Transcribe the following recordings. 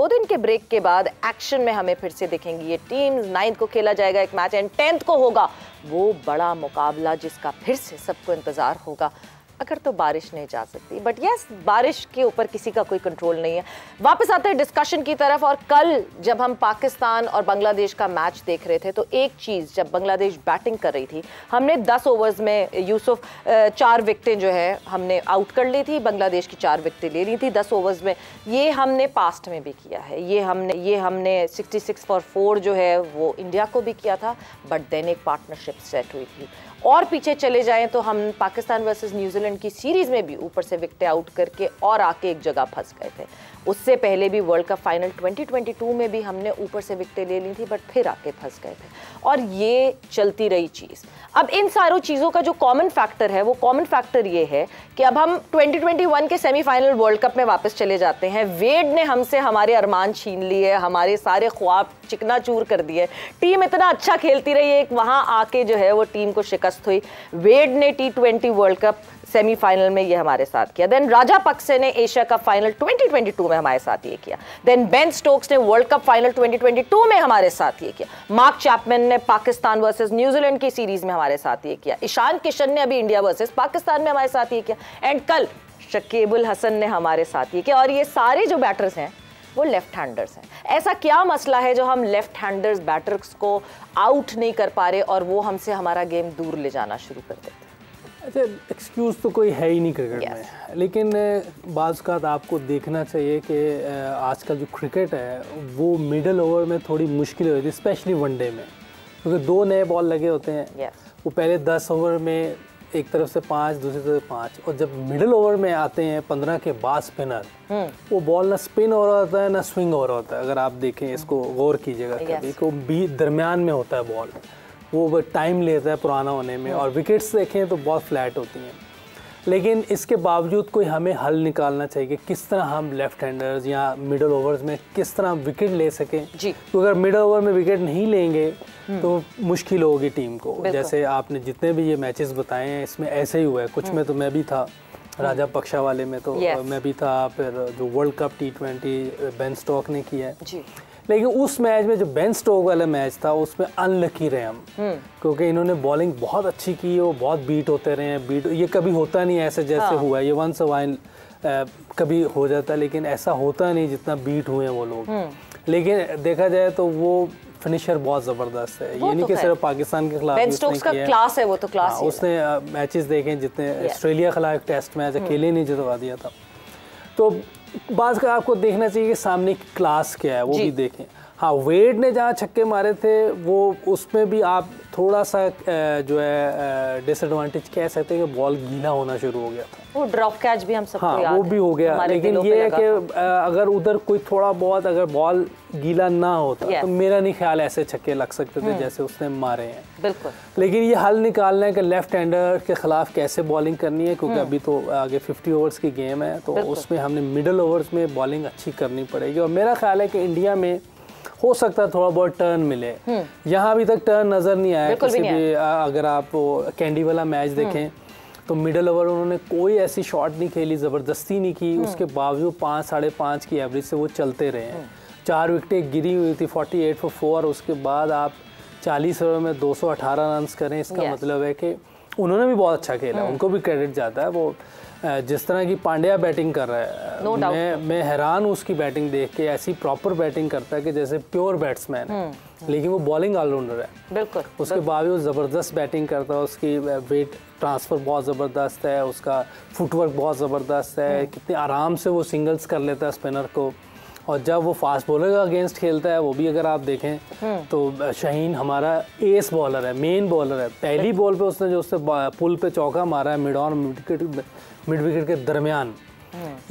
2 दिन के ब्रेक के बाद एक्शन में हमें फिर से दिखेंगी ये टीम्स। 9 को खेला जाएगा एक मैच एंड 10 को होगा वो बड़ा मुकाबला जिसका फिर से सबको इंतजार होगा, अगर तो बारिश नहीं जा सकती। बट यस, बारिश के ऊपर किसी का कोई कंट्रोल नहीं है। वापस आते हैं डिस्कशन की तरफ। और कल जब हम पाकिस्तान और बांग्लादेश का मैच देख रहे थे तो एक चीज़, जब बांग्लादेश बैटिंग कर रही थी, हमने 10 ओवर्स में यूसुफ 4 विकेटें जो है हमने आउट कर ली थी, बांग्लादेश की 4 विकेटें ले ली थी 10 ओवर्स में। ये हमने पास्ट में भी किया है, ये हमने 66 फॉर 4 जो है वो इंडिया को भी किया था, बट देन एक पार्टनरशिप सेट हुई थी। और पीछे चले जाएं तो हम पाकिस्तान वर्सेस न्यूजीलैंड की सीरीज में भी ऊपर से विकेटें आउट करके और आके एक जगह फंस गए थे। उससे पहले भी वर्ल्ड कप फाइनल 2022 में भी हमने ऊपर से विकेटें ले ली थी, बट फिर आके फंस गए थे और ये चलती रही चीज़। अब इन सारों चीज़ों का जो कॉमन फैक्टर है, वो कॉमन फैक्टर ये है कि अब हम 2021 के सेमीफाइनल वर्ल्ड कप में वापस चले जाते हैं। वेड ने हमसे हमारे अरमान छीन लिए, हमारे सारे ख्वाब चिकनाचूर कर दिए। टीम इतना अच्छा खेलती रही, एक वहाँ आके जो है वो टीम को शिकस्त हुई। वेड ने T20 वर्ल्ड कप सेमीफाइनल में ये हमारे साथ किया। देन राजापक्से ने एशिया कप फाइनल 2022 में हमारे साथ ये किया। देन बेन स्टोक्स ने वर्ल्ड कप फाइनल 2022 में हमारे साथ ये किया। मार्क चैपमैन ने पाकिस्तान वर्सेस न्यूजीलैंड की सीरीज में हमारे साथ ये किया। ईशान किशन ने अभी इंडिया वर्सेस पाकिस्तान में हमारे साथ ये किया। एंड कल शकीब अल हसन ने हमारे साथ ये किया। और ये सारे जो बैटर्स हैं वो लेफ्ट हैंडर्स हैं। ऐसा क्या मसला है जो हम लेफ्ट हैंडर्स बैटर्स को आउट नहीं कर पा रहे और वो हमसे हमारा गेम दूर ले जाना शुरू कर देते? अच्छा, एक्सक्यूज़ तो कोई है ही नहीं क्रिकेट में, लेकिन बाज़ का आपको देखना चाहिए कि आजकल जो क्रिकेट है वो मिडल ओवर में थोड़ी मुश्किल होती है, स्पेशली वनडे में, क्योंकि 2 नए बॉल लगे होते हैं। वो पहले 10 ओवर में एक तरफ से 5, दूसरी तरफ 5, और जब मिडल ओवर में आते हैं 15 के बाद स्पिनर, वो बॉल ना स्पिन हो रहा होता है ना स्विंग हो रहा होता है। अगर आप देखें, इसको गौर कीजिएगा कभी, को दरमियान में होता है बॉल, वो टाइम लेता है पुराना होने में, और विकेट्स देखें तो बहुत फ्लैट होती हैं। लेकिन इसके बावजूद कोई हमें हल निकालना चाहिए कि किस तरह हम लेफ्ट हैंडर्स या मिडल ओवर्स में किस तरह विकेट ले सकें। तो अगर मिडल ओवर में विकेट नहीं लेंगे तो मुश्किल होगी टीम को। जैसे आपने जितने भी ये मैचेस बताए हैं इसमें ऐसे ही हुआ है। कुछ में तो मैं भी था, राजापक्षा वाले में तो मैं भी था, फिर जो world cup T20 Ben Stoke ने किया है। लेकिन उस मैच में जो बेन स्टोक वाला मैच था उसमें अनलकी रहे हम, क्योंकि इन्होंने बॉलिंग बहुत अच्छी की, वो बहुत बीट होते रहे हैं। बीट ये कभी होता नहीं ऐसे जैसे हुआ है, ये वंस वाइन कभी हो जाता है, लेकिन ऐसा होता नहीं जितना बीट हुए हैं वो लोग। लेकिन देखा जाए तो वो फिनिशर बहुत ज़बरदस्त है। ये नहीं कि सिर्फ पाकिस्तान के खिलाफ बेन स्टोक्स का क्लास है, वो तो क्लास है। उसने मैचेस देखे जितने, ऑस्ट्रेलिया के खिलाफ टेस्ट मैच अकेले नहीं जितवा दिया था। तो बात का आपको देखना चाहिए कि सामने की क्लास क्या है, वो भी देखें। हाँ, वेड ने जहाँ छक्के मारे थे वो उसमें भी आप थोड़ा सा जो है डिसएडवांटेज कह सकते हैं कि बॉल गीला होना शुरू हो गया था। वो ड्रॉप कैच भी हम सबको याद है, वो भी हो गया। लेकिन ये है कि अगर उधर कोई थोड़ा बहुत अगर बॉल गीला ना होता तो मेरा नहीं ख्याल ऐसे छक्के लग सकते थे जैसे उसने मारे हैं। बिल्कुल। लेकिन ये हल निकालना है कि लेफ्ट हैंडर के खिलाफ कैसे बॉलिंग करनी है, क्योंकि अभी तो आगे 50 ओवर्स की गेम है, तो उसमें हमने मिडल ओवर्स में बॉलिंग अच्छी करनी पड़ेगी। और मेरा ख्याल है कि इंडिया में हो सकता है थोड़ा बहुत टर्न मिले। यहाँ अभी तक टर्न नज़र नहीं आया किसी भी। अगर आप कैंडी वाला मैच देखें तो मिडल ओवर उन्होंने कोई ऐसी शॉट नहीं खेली, ज़बरदस्ती नहीं की, उसके बावजूद 5, 5.5 की एवरेज से वो चलते रहे हैं। 4 विकेटें गिरी हुई थी 48 for 4, उसके बाद आप 40 ओवर में 218 रन करें, इसका मतलब है कि उन्होंने भी बहुत अच्छा खेला, उनको भी क्रेडिट जाता है। वो जिस तरह की पांड्या बैटिंग कर रहा है, मैं हैरान हूँ उसकी बैटिंग देख के। ऐसी प्रॉपर बैटिंग करता है कि जैसे प्योर बैट्समैन है, लेकिन वो बॉलिंग ऑलराउंडर है। बिल्कुल। उसके बावजूद ज़बरदस्त बैटिंग करता है, उसकी वेट ट्रांसफ़र बहुत ज़बरदस्त है, उसका फुटवर्क बहुत ज़बरदस्त है, कितने आराम से वो सिंगल्स कर लेता है स्पिनर को। और जब वो फास्ट बॉलर का अगेंस्ट खेलता है, वो भी अगर आप देखें तो शाहीन हमारा एस बॉलर है, मेन बॉलर है। पहली बॉल पे उसने जो उससे पुल पे चौका मारा है मिड ऑन मिड विकेट के दरमियान,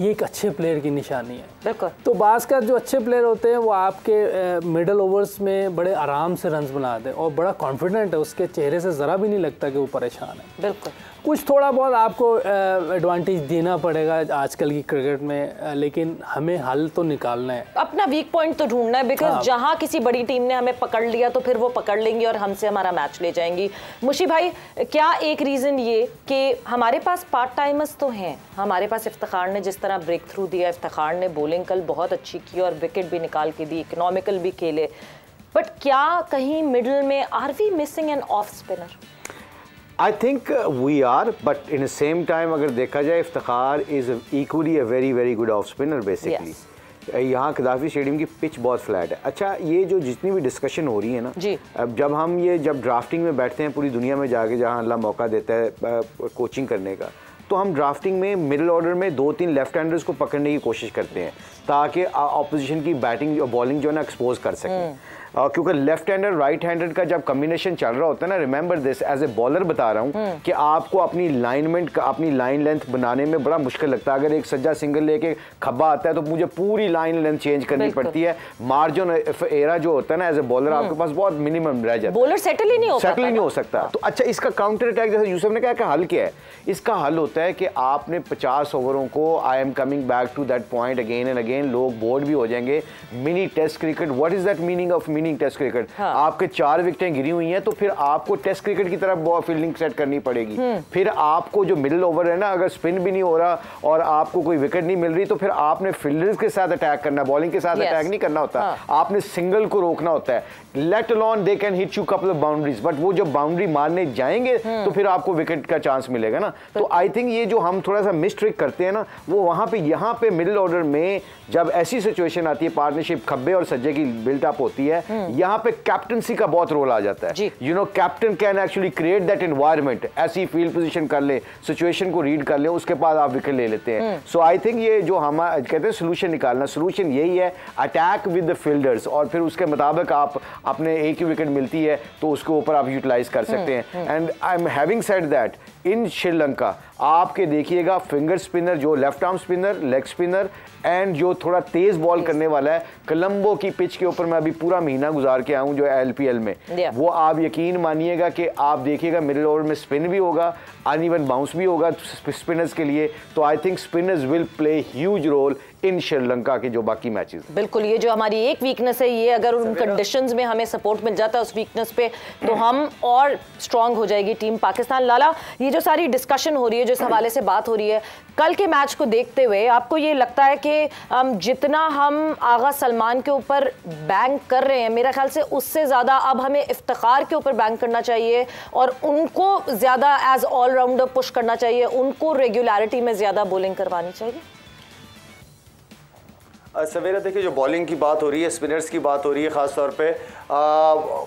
ये एक अच्छे प्लेयर की निशानी है। बिल्कुल। तो बास का जो अच्छे प्लेयर होते हैं वो आपके मिडल ओवर्स में बड़े आराम से रन्स बनाते हैं और बड़ा कॉन्फिडेंट है, उसके चेहरे से ज़रा भी नहीं लगता कि वो परेशान है। बिल्कुल। कुछ थोड़ा बहुत आपको एडवांटेज देना पड़ेगा आजकल की क्रिकेट में, लेकिन हमें हल तो निकालना है, अपना वीक पॉइंट तो ढूंढना है, बिकॉज जहां किसी बड़ी टीम ने हमें पकड़ लिया तो फिर वो पकड़ लेंगी और हमसे हमारा मैच ले जाएंगी। मुशी भाई, क्या एक रीजन ये कि हमारे पास पार्ट टाइमर्स तो हैं, हमारे पास इफ्तिखार ने जिस तरह ब्रेक थ्रू दिया, इफ्तिखार ने बॉलिंग कल बहुत अच्छी की और विकेट भी निकाल के दी, इकोनॉमिकल भी खेले, बट क्या कहीं मिडिल में are we missing an off spinner? I think we are, but in the same time अगर देखा जाए Iftikhar is equally a very very good off spinner basically. यहाँ कदाफी स्टेडियम की पिच बहुत फ्लैट है। अच्छा, ये जो जितनी भी डिस्कशन हो रही है ना जी, अब जब ड्राफ्टिंग में बैठते हैं पूरी दुनिया में जाके, जहाँ अल्लाह मौका देता है कोचिंग करने का, तो हम ड्राफ्टिंग में मिडिल ऑर्डर में 2-3 लेफ्ट हैंडर्स को पकड़ने की कोशिश करते हैं ताकि ऑपोजिशन की बैटिंग और बॉलिंग जो है ना एक्सपोज कर सकें। क्योंकि लेफ्ट हैंडर राइट हैंडर का जब कॉम्बिनेशन चल रहा होता है ना, remember this, as a bowler बता रहा हूँ कि आपको अपनी लाइनमेंट अपनी लाइन लेंथ बनाने में बड़ा मुश्किल लगता है। अगर एक सज्जा सिंगल लेके खब्बा आता है तो मुझे पूरी लाइन लेंथ चेंज करनी पड़ती है। मार्जिन एरा जो होता है ना, एज ए बॉलर आपके पास बहुत मिनिमम रह जाता है, बॉलर सेटल ही नहीं हो सकता। तो अच्छा, इसका काउंटर अटैक, जैसे यूसुफ ने कहा कि हल क्या है, इसका हल होता है कि आपने 50 ओवरों को, I am coming back to that point again and again, लोग बोर्ड भी हो जाएंगे, mini test cricket. What is that meaning of meaning test cricket? आपके 4 विकेटें गिरी हुई हैं तो फिर आपको टेस्ट क्रिकेट की तरफ फील्डिंग सेट करनी पड़ेगी। फिर आपको जो मिडिल ओवर है ना, अगर स्पिन भी नहीं हो रहा और आपको कोई विकेट नहीं मिल रही, तो फिर आपने फील्डर्स के साथ अटैक करना, बॉलिंग के साथ अटैक नहीं करना होता। आपने सिंगल को रोकना होता है। Let alone they can hit you couple of boundaries, but वो जब बाउंड्री मारने जाएंगे तो फिर आपको विकेट का चांस मिलेगा ना। तो आई थिंक ये जो हम थोड़ा सा मिस्ट्रिक करते हैं ना, वो वहां पे यहाँ पे मिडिल ऑर्डर में जब ऐसी सिचुएशन आती है, पार्टनरशिप खब्बे और सज्जे की बिल्डअप होती है, यहाँ पे कैप्टनसी का बहुत रोल आ जाता है। You know, captain can actually create that environment, ऐसी फील्ड पोजीशन कर ले, सिचुएशन को रीड कर ले, उसके बाद आप विकेट ले लेते हैं। सो आई थिंक ये जो हम कहते हैं सोल्यूशन निकालना, सोल्यूशन यही है, अटैक विद द फील्डर्स, और फिर उसके मुताबिक आप अपने एक ही विकेट मिलती है तो उसके ऊपर आप यूटिलाइज कर सकते हैं। And I am having said that in Sri Lanka आपके देखिएगा फिंगर स्पिनर, जो left arm spinner, leg spinner and जो थोड़ा तेज बॉल करने वाला है, कोलंबो की पिच के ऊपर मैं अभी पूरा महीना गुजार के आऊँ जो एलपीएल में, वो आप यकीन मानिएगा कि आप देखिएगा मिडिल ओवर में स्पिन भी होगा, अनइवन बाउंस भी होगा स्पिनर्स के लिए। तो I think spinners will play huge role in Sri Lanka के जो बाकी मैचेस। बिल्कुल, ये जो हमारी एक वीकनेस है, ये अगर उन कंडीशंस में हमें सपोर्ट मिल जाता है उस वीकनेस पे, तो हम और स्ट्रांग हो जाएगी टीम पाकिस्तान। लाला, ये जो सारी डिस्कशन हो रही है, जो इस हवाले से बात हो रही है, कल के मैच को देखते हुए आपको ये लगता है कि जितना हम आगा सलमान के ऊपर बैंक कर रहे हैं, मेरा ख्याल से उससे ज़्यादा अब हमें इफ्तिखार के ऊपर बैंक करना चाहिए और उनको ज़्यादा एज ऑलराउंडर पुश करना चाहिए, उनको रेगुलरिटी में ज़्यादा बॉलिंग करवानी चाहिए? सवेरा, देखिए जो बॉलिंग की बात हो रही है, स्पिनर्स की बात हो रही है ख़ास तौर पे,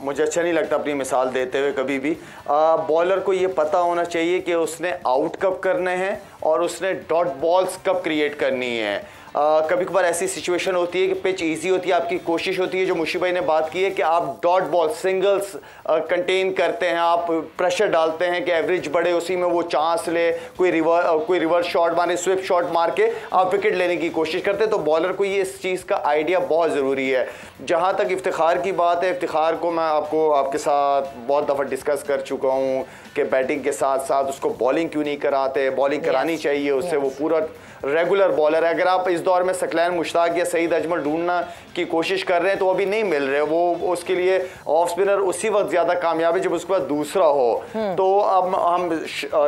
मुझे अच्छा नहीं लगता अपनी मिसाल देते हुए कभी भी। बॉलर को ये पता होना चाहिए कि उसने आउट कब करने हैं और उसने डॉट बॉल्स कब क्रिएट करनी है। कभी कभार ऐसी सिचुएशन होती है कि पिच इजी होती है, आपकी कोशिश होती है, जो मुशी भाई ने बात की है, कि आप डॉट बॉल सिंगल्स कंटेन करते हैं, आप प्रेशर डालते हैं कि एवरेज बढ़े, उसी में वो चांस ले, कोई रिवर्स शॉट मारे, स्विप शॉट मार के आप विकेट लेने की कोशिश करते हैं। तो बॉलर को ये इस चीज़ का आइडिया बहुत ज़रूरी है। जहाँ तक इफ्तिखार की बात है, इफ्तिखार को मैं आपके साथ बहुत दफ़ा डिस्कस कर चुका हूँ कि बैटिंग के साथ साथ उसको बॉलिंग क्यों नहीं कराते, बॉलिंग करानी चाहिए उससे, वो पूरा रेगुलर बॉलर है। अगर आप इस दौर में सकलैन मुश्ताक या सईद अजमल ढूंढना की कोशिश कर रहे हैं तो अभी नहीं मिल रहे, वो उसके लिए ऑफ स्पिनर उसी वक्त ज़्यादा कामयाब है जब उसके पास दूसरा हो। तो अब हम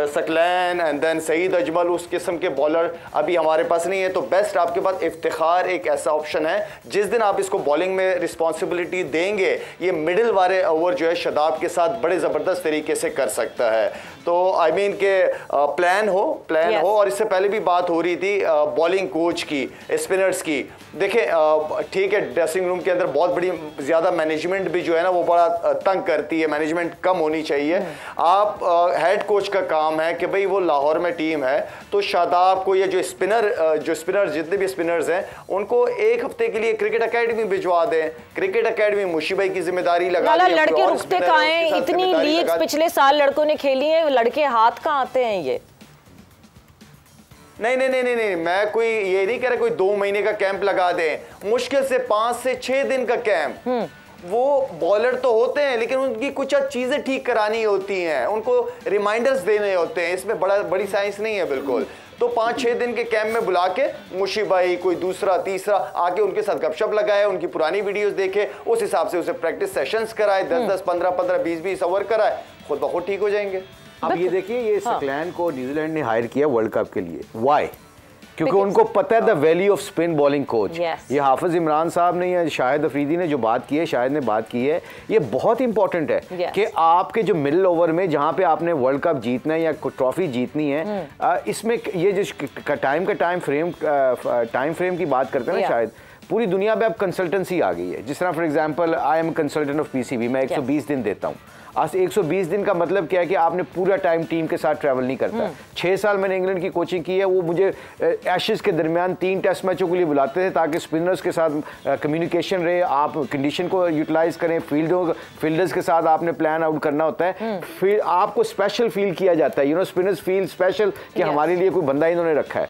सकलैन एंड देन सईद अजमल, उस किस्म के बॉलर अभी हमारे पास नहीं है। तो बेस्ट आपके पास इफ्तिखार एक ऐसा ऑप्शन है, जिस दिन आप इसको बॉलिंग में रिस्पॉन्सिबिलिटी देंगे, ये मिडिल वाले ओवर जो है शदाब के साथ बड़े ज़बरदस्त तरीके से कर सकता है। तो आई मीन के प्लान हो और इससे पहले भी बात हो रही थी बॉलिंग कोच की, स्पिनर्स की। देखें, ठीक है, ड्रेसिंग रूम के अंदर बहुत बड़ी ज़्यादा मैनेजमेंट भी जो है ना वो बड़ा तंग करती है, मैनेजमेंट कम होनी चाहिए। आप हेड कोच का काम है कि भाई वो लाहौर में टीम है तो शादाब को ये जो स्पिनर जितने भी स्पिनर्स हैं उनको एक हफ्ते के लिए क्रिकेट एकेडमी भिजवा दें। क्रिकेट एकेडमी मुशी भाई की जिम्मेदारी लगा दें। लड़के रुकते कहाँ हैं? इतनी लीग्स पिछले साल लड़कों ने खेली हैं, लड़के हाथ कहाँ आते हैं? ये नहीं, मैं कोई ये नहीं कह रहा कोई 2 महीने का कैंप लगा दें, मुश्किल से 5 से 6 दिन का कैंप वो बॉलर तो होते हैं लेकिन उनकी कुछ चीजें ठीक करानी होती हैं, उनको रिमाइंडर्स देने होते हैं। इसमें बड़ी साइंस नहीं है बिल्कुल। तो 5-6 दिन के कैंप में बुला के मुशी भाई कोई दूसरा तीसरा आके उनके साथ गपशप लगाए, उनकी पुरानी वीडियोस देखे, उस हिसाब से उसे प्रैक्टिस सेशंस कराए, 10-10, 15-15, 20-20 ओवर कराए, खुद ब खुद ठीक हो जाएंगे। अब ये देखिए, ये सकलैन को न्यूजीलैंड ने हायर किया वर्ल्ड कप के लिए। वाई? क्योंकि उनको पता है the value off spin bowling coach. ये हाफिज इमरान साहब ने या शाहिद अफरीदी ने जो बात की है, शाहिद ने बात की है, ये बहुत इंपॉर्टेंट है कि आपके जो मिडिल ओवर में जहां पे आपने वर्ल्ड कप जीतना है या ट्रॉफी जीतनी है, इसमें ये जो टाइम फ्रेम की बात करते हैं ना, शायद पूरी दुनिया में अब कंसल्टेंसी आ गई है। जिस तरह for example I am consultant of PCB, मैं 120 दिन देता हूँ। आज 120 दिन का मतलब क्या है कि आपने पूरा टाइम टीम के साथ ट्रैवल नहीं करता। 6 साल मैंने इंग्लैंड की कोचिंग की है, वो मुझे एशेज के दरमियान 3 टेस्ट मैचों के लिए बुलाते थे ताकि स्पिनर्स के साथ कम्युनिकेशन रहे, आप कंडीशन को यूटिलाइज करें, फील्डर्स के साथ आपने प्लान आउट करना होता है, फिर आपको स्पेशल फील किया जाता है। स्पिनर्स फील स्पेशल कि हमारे लिए कोई बंदा इन्होंने रखा है।